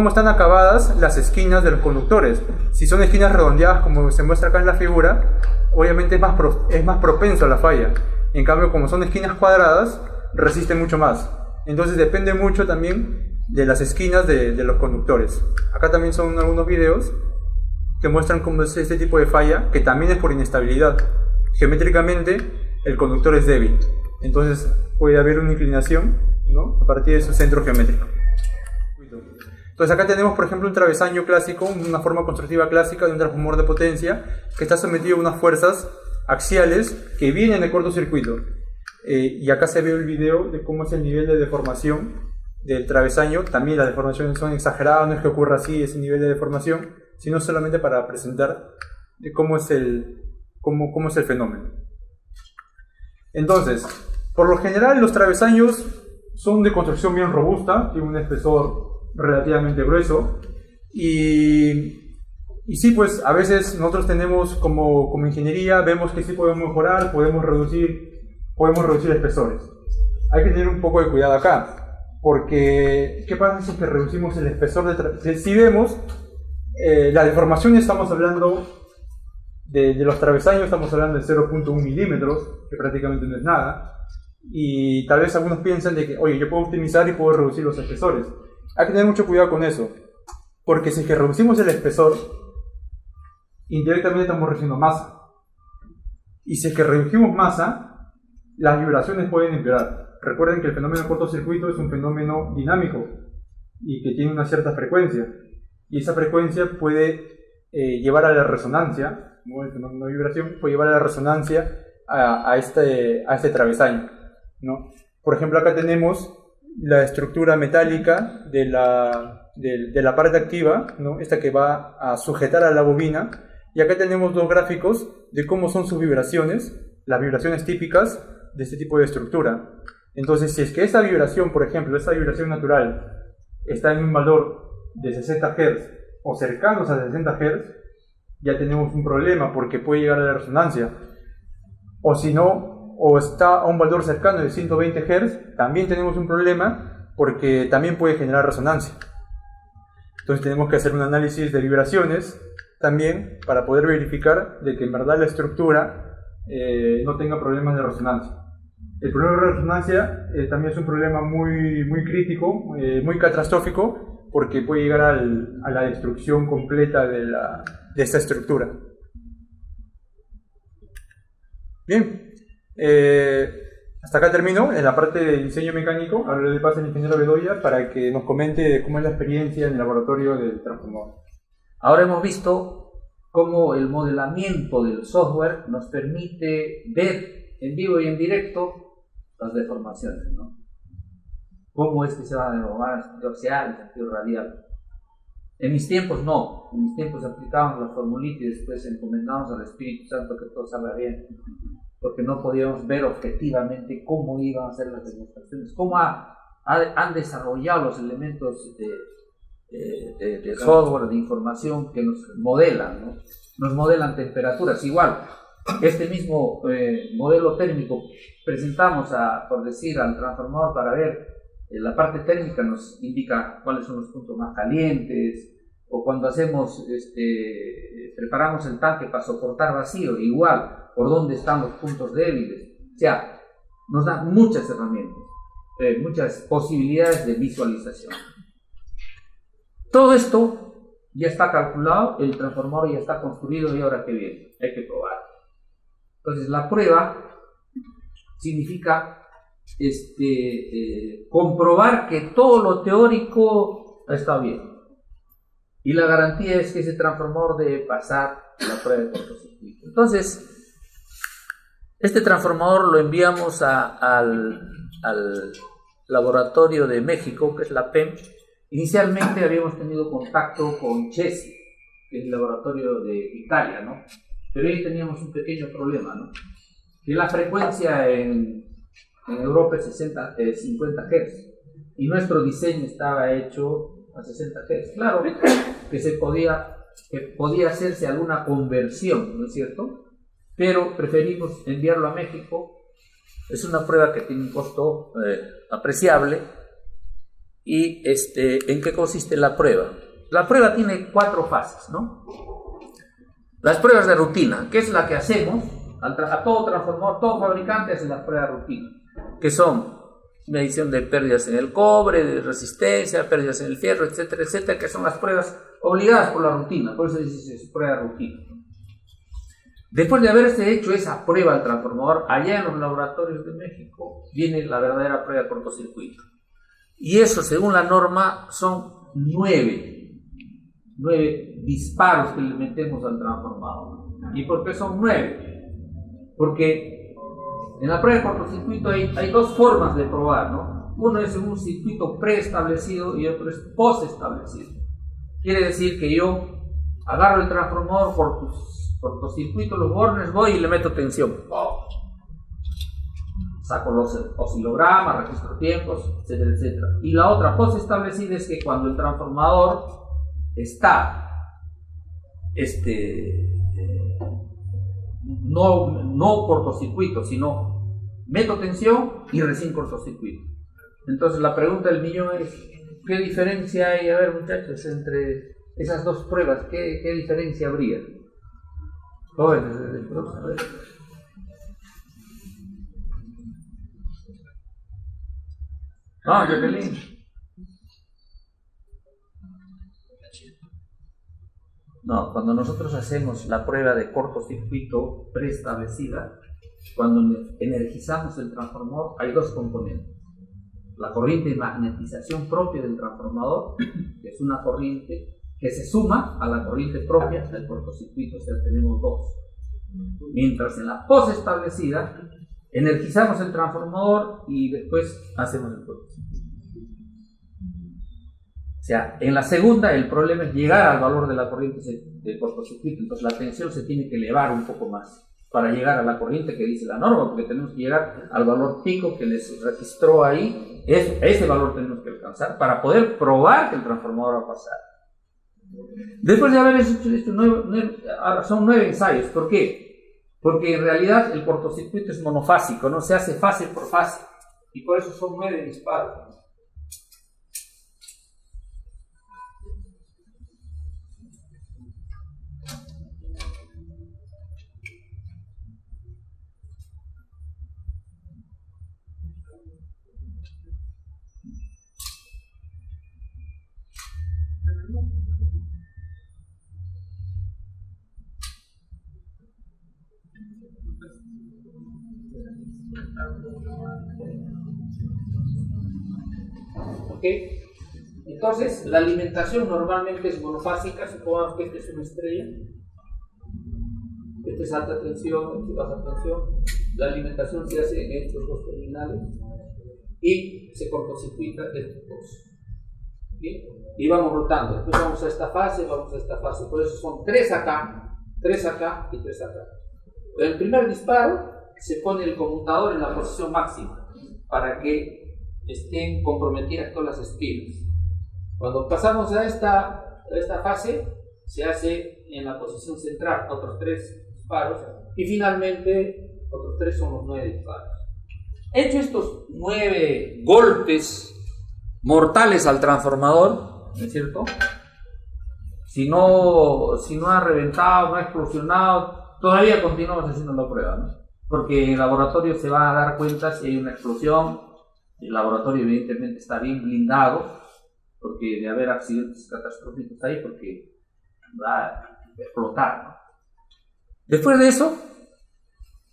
están acabadas las esquinas de los conductores. Si son esquinas redondeadas, como se muestra acá en la figura, obviamente es más propenso a la falla. En cambio, como son esquinas cuadradas, resiste mucho más. Entonces depende mucho también de las esquinas de los conductores. Acá también son algunos videos que muestran cómo es este tipo de falla, que también es por inestabilidad. Geométricamente, el conductor es débil. Entonces puede haber una inclinación, ¿no?, a partir de su centro geométrico. Entonces acá tenemos, por ejemplo, un travesaño clásico, una forma constructiva clásica de un transformador de potencia que está sometido a unas fuerzas axiales que vienen de cortocircuito. Y acá se ve el video de cómo es el nivel de deformación del travesaño. También las deformaciones son exageradas, no es que ocurra así ese nivel de deformación, sino solamente para presentar cómo es el fenómeno. Entonces, por lo general los travesaños son de construcción bien robusta, tienen un espesor relativamente grueso y sí, pues a veces nosotros tenemos como ingeniería, vemos que sí podemos mejorar, podemos reducir espesores. Hay que tener un poco de cuidado acá, porque ¿qué pasa si es que reducimos el espesor si vemos la deformación? Estamos hablando de los travesaños, estamos hablando de 0.1 milímetros, que prácticamente no es nada, y tal vez algunos piensan de que, oye, yo puedo optimizar y puedo reducir los espesores. Hay que tener mucho cuidado con eso, porque si es que reducimos el espesor, indirectamente estamos reduciendo masa, y si es que reducimos masa, las vibraciones pueden empeorar. Recuerden que el fenómeno de cortocircuito es un fenómeno dinámico y que tiene una cierta frecuencia, y esa frecuencia puede llevar a la resonancia, ¿no? El fenómeno de vibración puede llevar a la resonancia a este travesaño, ¿no? Por ejemplo, acá tenemos la estructura metálica de la parte activa, ¿no?, esta que va a sujetar a la bobina, y acá tenemos dos gráficos de cómo son sus vibraciones, las vibraciones típicas de este tipo de estructura. Entonces, si es que esa vibración, por ejemplo, esa vibración natural está en un valor de 60 Hz o cercanos a 60 Hz, ya tenemos un problema porque puede llegar a la resonancia. O si no, o está a un valor cercano de 120 Hz, también tenemos un problema porque también puede generar resonancia. Entonces tenemos que hacer un análisis de vibraciones también para poder verificar de que en verdad la estructura no tenga problemas de resonancia. El problema de resonancia también es un problema muy crítico, muy catastrófico, porque puede llegar a la destrucción completa de esta estructura. Bien, hasta acá termino en la parte de diseño mecánico. Ahora le paso al ingeniero Bedoya para que nos comente cómo es la experiencia en el laboratorio del transformador. Ahora hemos visto cómo el modelamiento del software nos permite ver en vivo y en directo las deformaciones, ¿no? Cómo es que se van a deformar en sentido axial, en sentido radial. En mis tiempos no, en mis tiempos aplicábamos la formulita y después encomendábamos al Espíritu Santo que todo salga bien, porque no podíamos ver objetivamente cómo iban a ser las demostraciones, cómo han desarrollado los elementos de software, de información que nos modelan, ¿no? Nos modelan temperaturas. Igual, este mismo modelo térmico presentamos, por decir, al transformador para ver la parte térmica, nos indica cuáles son los puntos más calientes, o cuando hacemos, preparamos el tanque para soportar vacío, igual, por dónde están los puntos débiles. O sea, nos da muchas herramientas, muchas posibilidades de visualización. Todo esto ya está calculado, el transformador ya está construido y ahora qué viene, hay que probar. Entonces la prueba significa comprobar que todo lo teórico está bien. Y la garantía es que ese transformador debe pasar la prueba de cortocircuito. Entonces, este transformador lo enviamos al laboratorio de México, que es la PEM. Inicialmente habíamos tenido contacto con CESI, que es el laboratorio de Italia, ¿no? Pero ahí teníamos un pequeño problema, ¿no? Que la frecuencia en Europa es 50 Hz y nuestro diseño estaba hecho a 60 Hz. Claro que podía hacerse alguna conversión, ¿no es cierto? Pero preferimos enviarlo a México. Es una prueba que tiene un costo apreciable. ¿Y en qué consiste la prueba? La prueba tiene 4 fases, ¿no? Las pruebas de rutina, que es la que hacemos a todo transformador, todo fabricante hace las pruebas de rutina, que son medición de pérdidas en el cobre, de resistencia, pérdidas en el fierro, etcétera, etcétera, que son las pruebas obligadas por la rutina, por eso dice prueba de rutina. Después de haberse hecho esa prueba al transformador allá en los laboratorios de México, viene la verdadera prueba de cortocircuito. Y eso, según la norma, son 9 disparos que le metemos al transformador. ¿Y por qué son 9? Porque en la prueba de cortocircuito hay 2 formas de probar, ¿no? Uno es en un circuito preestablecido y otro es postestablecido. Quiere decir que yo agarro el transformador por cortocircuito, los bornes, voy y le meto tensión. Saco los oscilogramas, registro tiempos, etcétera, etcétera. Y la otra posestablecida es que cuando el transformador está no cortocircuito, sino meto tensión y recién cortocircuito. Entonces la pregunta del millón es, ¿qué diferencia hay, a ver muchachos, entre esas 2 pruebas? ¿Qué diferencia habría? Jóvenes, a ver. Jacqueline. No, cuando nosotros hacemos la prueba de cortocircuito preestablecida, cuando energizamos el transformador, hay 2 componentes. La corriente de magnetización propia del transformador, que es una corriente que se suma a la corriente propia del cortocircuito, o sea, tenemos 2. Mientras en la posestablecida, energizamos el transformador y después hacemos el cortocircuito. O sea, en la segunda el problema es llegar al valor de la corriente de cortocircuito, entonces la tensión se tiene que elevar un poco más para llegar a la corriente que dice la norma, porque tenemos que llegar al valor pico que les registró ahí, ese valor tenemos que alcanzar para poder probar que el transformador va a pasar. Después de haber hecho esto, ahora son 9 ensayos. ¿Por qué? Porque en realidad el cortocircuito es monofásico, no se hace fase por fase, y por eso son 9 disparos. ¿Ok? Entonces, la alimentación normalmente es monofásica, supongamos que esta es una estrella, Esta es alta tensión, esta es baja tensión. La alimentación se hace en estos dos terminales y se cortocircuita estos dos. ¿Bien? Y vamos rotando. Después vamos a esta fase, vamos a esta fase. Por eso son 3 acá y 3 acá. En el primer disparo se pone el conmutador en la posición máxima para que estén comprometidas todas las espinas. Cuando pasamos a esta fase, se hace en la posición central otros 3 disparos y finalmente otros 3 son los 9 disparos. Hecho estos 9 golpes mortales al transformador, ¿no es cierto? Si no ha reventado, no ha explosionado, todavía continuamos haciendo la prueba, ¿no? Porque en el laboratorio se va a dar cuenta si hay una explosión. El laboratorio evidentemente está bien blindado, porque de haber accidentes catastróficos ahí, porque va a explotar, ¿no? Después de eso,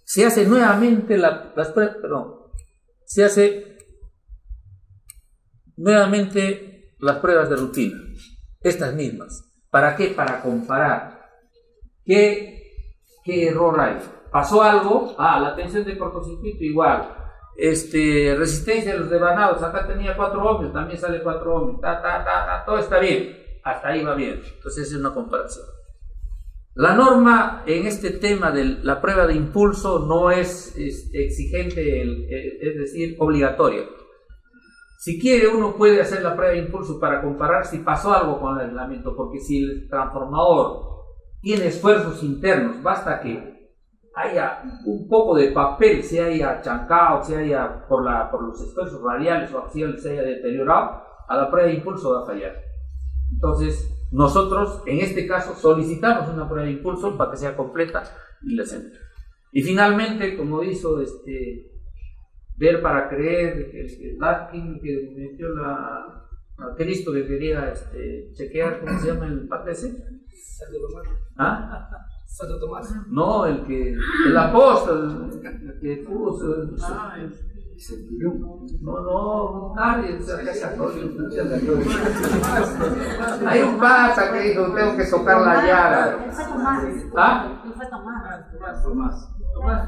se hace nuevamente las pruebas de rutina, estas mismas. ¿Para qué? Para comparar qué error hay. ¿Pasó algo? La tensión de cortocircuito igual. Resistencia de los devanados, acá tenía 4 ohmios, también sale 4 ohmios, todo está bien, hasta ahí va bien. Entonces es una comparación. La norma en este tema de la prueba de impulso no es exigente, es decir, obligatoria. Si quiere, uno puede hacer la prueba de impulso para comparar si pasó algo con el aislamiento, porque si el transformador tiene esfuerzos internos, basta que haya un poco de papel, se haya chancado, se haya por los esfuerzos radiales o axiales se haya deteriorado, a la prueba de impulso va a fallar. Entonces, nosotros en este caso solicitamos una prueba de impulso para que sea completa y la hacemos. Y finalmente, como hizo ver para creer, que Latkin, que metió a Cristo, que quería chequear, ¿cómo se llama el pate ese? Santo Tomás. No, el apóstol, el que puso. No, nadie. Hay un pata que dijo: tengo que tocar la llaga. Tomás.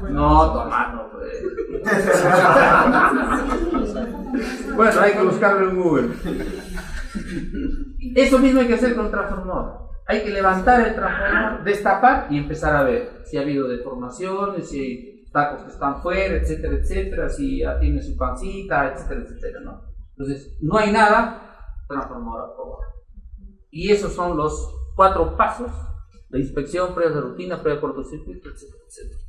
No, Tomás no fue. Bueno, hay que buscarlo en Google. Eso mismo hay que hacer con el transformador. Hay que levantar el transformador, destapar y empezar a ver si ha habido deformaciones, si hay tacos que están fuera, etcétera, etcétera, si ya tiene su pancita, etcétera, etcétera, ¿no? Entonces, no hay nada, transformador aprobado. Y esos son los 4 pasos de inspección, pruebas de rutina, prueba de cortocircuito, etcétera, etcétera.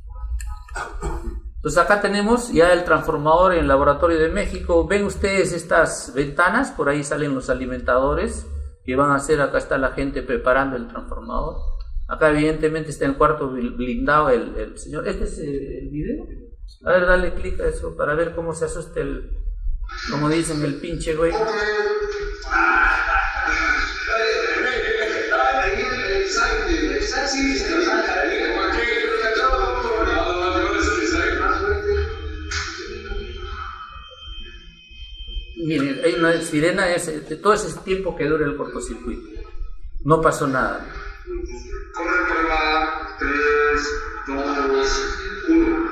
Entonces acá tenemos ya el transformador en el laboratorio de México. Ven ustedes estas ventanas, por ahí salen los alimentadores que van a hacer. Acá está la gente preparando el transformador. Acá evidentemente está en el cuarto blindado el señor. ¿Este es el video? A ver, dale clic a eso para ver cómo se asusta como dicen, el pinche güey. Miren, hay una sirena de todo ese tiempo que dura el cortocircuito. No pasó nada. Corre prueba 3, 2, 1.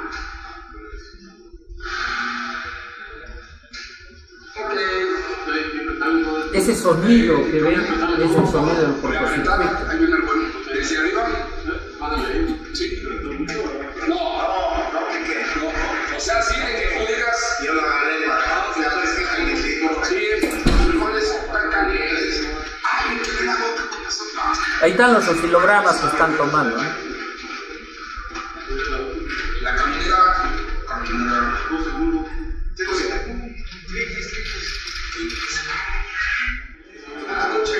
Ese sonido que ven es el sonido del cortocircuito. ¿Desde arriba? Sí. No, o sea, sí, de que tú digas. Yo lo agarré para abajo, ya ves que calientito. Sí, los frijoles están calientes. Ay, qué la boca con eso. Ahí están los oscilogramas que están tomando, ¿eh? La caminera, 2 segundos. Buenas noches.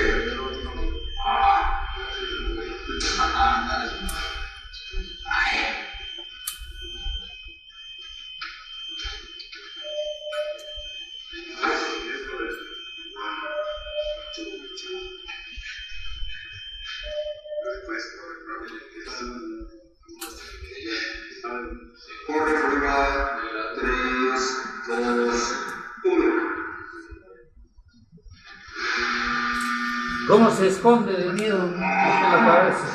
Corre prueba 3, 2, 1. ¿Cómo se esconde de miedo en la cabeza?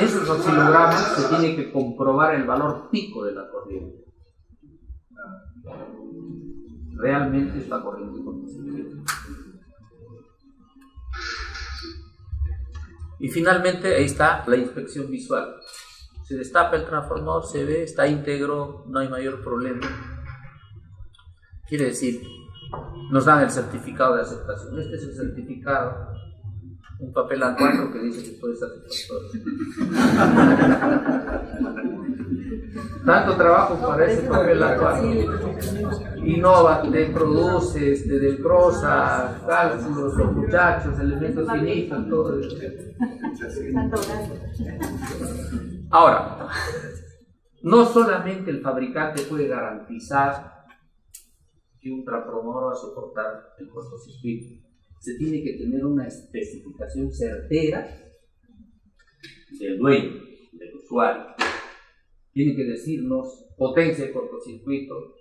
Esos oscilogramas se tiene que comprobar el valor pico de la corriente. Realmente está corriente con posibilidad. Y finalmente ahí está la inspección visual. Se destapa el transformador, se ve, está íntegro, no hay mayor problema. Quiere decir, nos dan el certificado de aceptación. Este es el certificado, un papel A4 que dice que puede satisfactorio. Tanto trabajo para ese papel A4. Innovate, produce, del CROSA, cálculos, los muchachos, elementos finitos, todo eso. Ahora, no solamente el fabricante puede garantizar que un transformador va a soportar el cortocircuito, se tiene que tener una especificación certera del dueño, del usuario. Tiene que decirnos potencia de cortocircuito,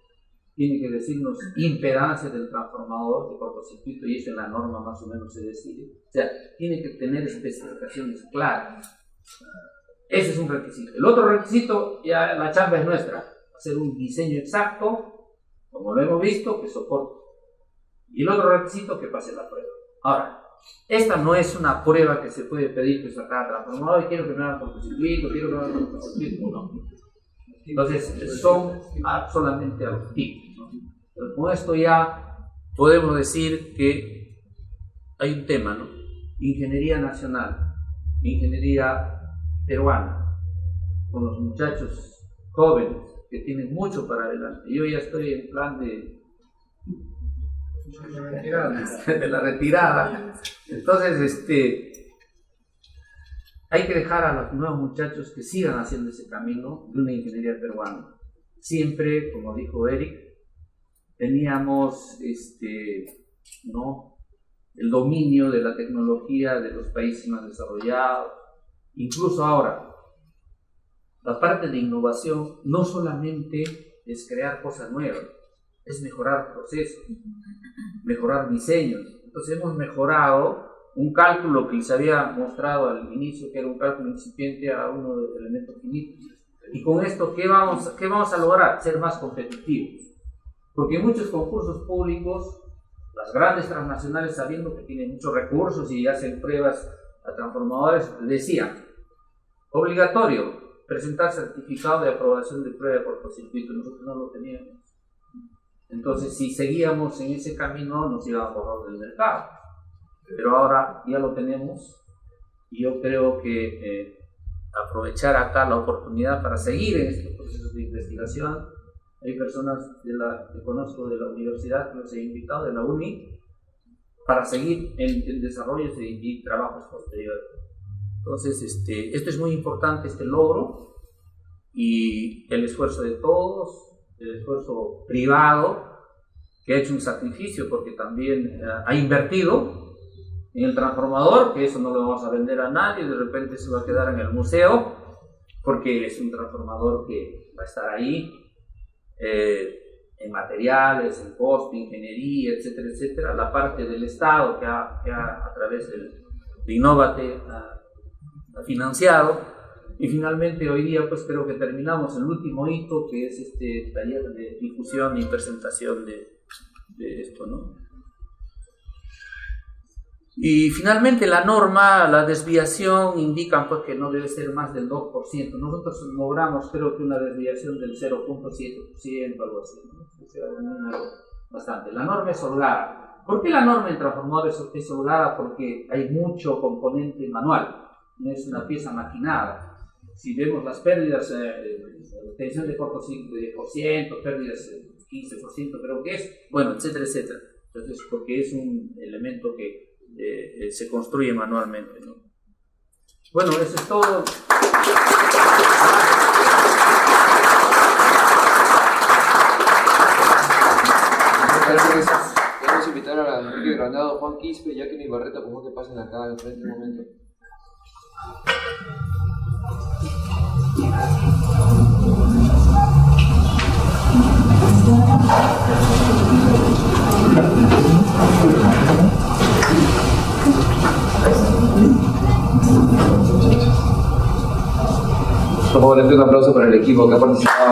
tiene que decirnos impedancia del transformador de cortocircuito, y eso en la norma más o menos se decide. O sea, tiene que tener especificaciones claras. Ese es un requisito. El otro requisito, ya la chamba es nuestra, hacer un diseño exacto, como lo hemos visto, que soporte. Y el otro requisito, que pase la prueba. Ahora, esta no es una prueba que se puede pedir que sacar transformador y quiero que me hagan cortocircuito, quiero que me hagan cortocircuito, no. Entonces, son solamente a los tipos, ¿no? Pero con esto ya podemos decir que hay un tema, ¿no? Ingeniería nacional, ingeniería peruana, con los muchachos jóvenes que tienen mucho para adelante. Yo ya estoy en plan de la retirada. Entonces, hay que dejar a los nuevos muchachos que sigan haciendo ese camino de una ingeniería peruana. Siempre, como dijo Eric, teníamos ¿no? el dominio de la tecnología de los países más desarrollados. Incluso ahora, la parte de innovación no solamente es crear cosas nuevas, es mejorar procesos, mejorar diseños. Entonces hemos mejorado un cálculo que les había mostrado al inicio, que era un cálculo incipiente a uno de elementos finitos. Y con esto, ¿qué vamos a lograr? Ser más competitivos. Porque en muchos concursos públicos, las grandes transnacionales, sabiendo que tienen muchos recursos y hacen pruebas a transformadores, decían, obligatorio, presentar certificado de aprobación de prueba de cortocircuito. Nosotros no lo teníamos. Entonces, si seguíamos en ese camino, nos íbamos a borrar del mercado. Pero ahora ya lo tenemos, y yo creo que aprovechar acá la oportunidad para seguir en estos procesos de investigación. Hay personas que conozco de la universidad que los he invitado, de la UNI, para seguir en desarrollos y trabajos posteriores. Entonces, esto es muy importante, este logro, y el esfuerzo de todos, el esfuerzo privado, que ha hecho un sacrificio porque también ha invertido en el transformador, que eso no lo vamos a vender a nadie, de repente se va a quedar en el museo, porque es un transformador que va a estar ahí, en materiales, en costo, ingeniería, etcétera, etcétera. La parte del Estado que a través de Innovate ha financiado, y finalmente hoy día pues creo que terminamos el último hito, que es este taller de difusión y presentación de esto, ¿no? Y finalmente la norma, la desviación indican pues que no debe ser más del 2%. Nosotros logramos creo que una desviación del 0.7%, algo así, ¿no? O sea, un número bastante. La norma es holgada. ¿Por qué la norma en transformadores es holgada? Porque hay mucho componente manual, no es una pieza maquinada. Si vemos las pérdidas, tensión de cortocircuito de %, pérdidas 15% creo que es, bueno, etcétera, etcétera. Entonces, porque es un elemento que se construye manualmente, ¿no? Bueno, eso es todo. Queremos invitar a Enrique Granados, Juan Quispe y Jacqueline Barreta, por favor, que pasen acá al frente un momento. Por favor, un aplauso para el equipo que ha participado.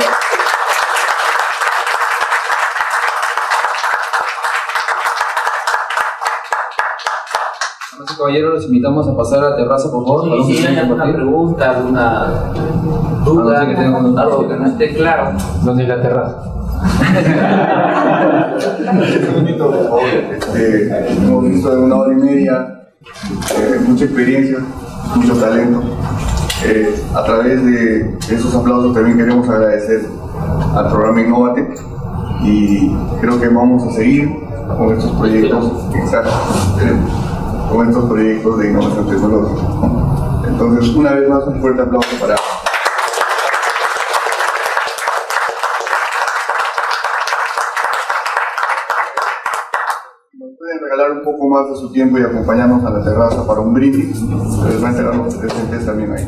Damas y caballeros, los invitamos a pasar a la terraza, por favor. Sí, hay alguna pregunta, alguna duda, algo que no esté claro. ¿Dónde es la terraza? Hemos visto en 1 hora y media mucha experiencia, mucho talento. A través de esos aplausos también queremos agradecer al programa Innovate y creo que vamos a seguir con estos proyectos, con estos proyectos de innovación tecnológica. Entonces, una vez más, un fuerte aplauso para... ¿Nos pueden regalar un poco más de su tiempo y acompañarnos a la terraza para un brindis? Les va a entregar los presentes también ahí.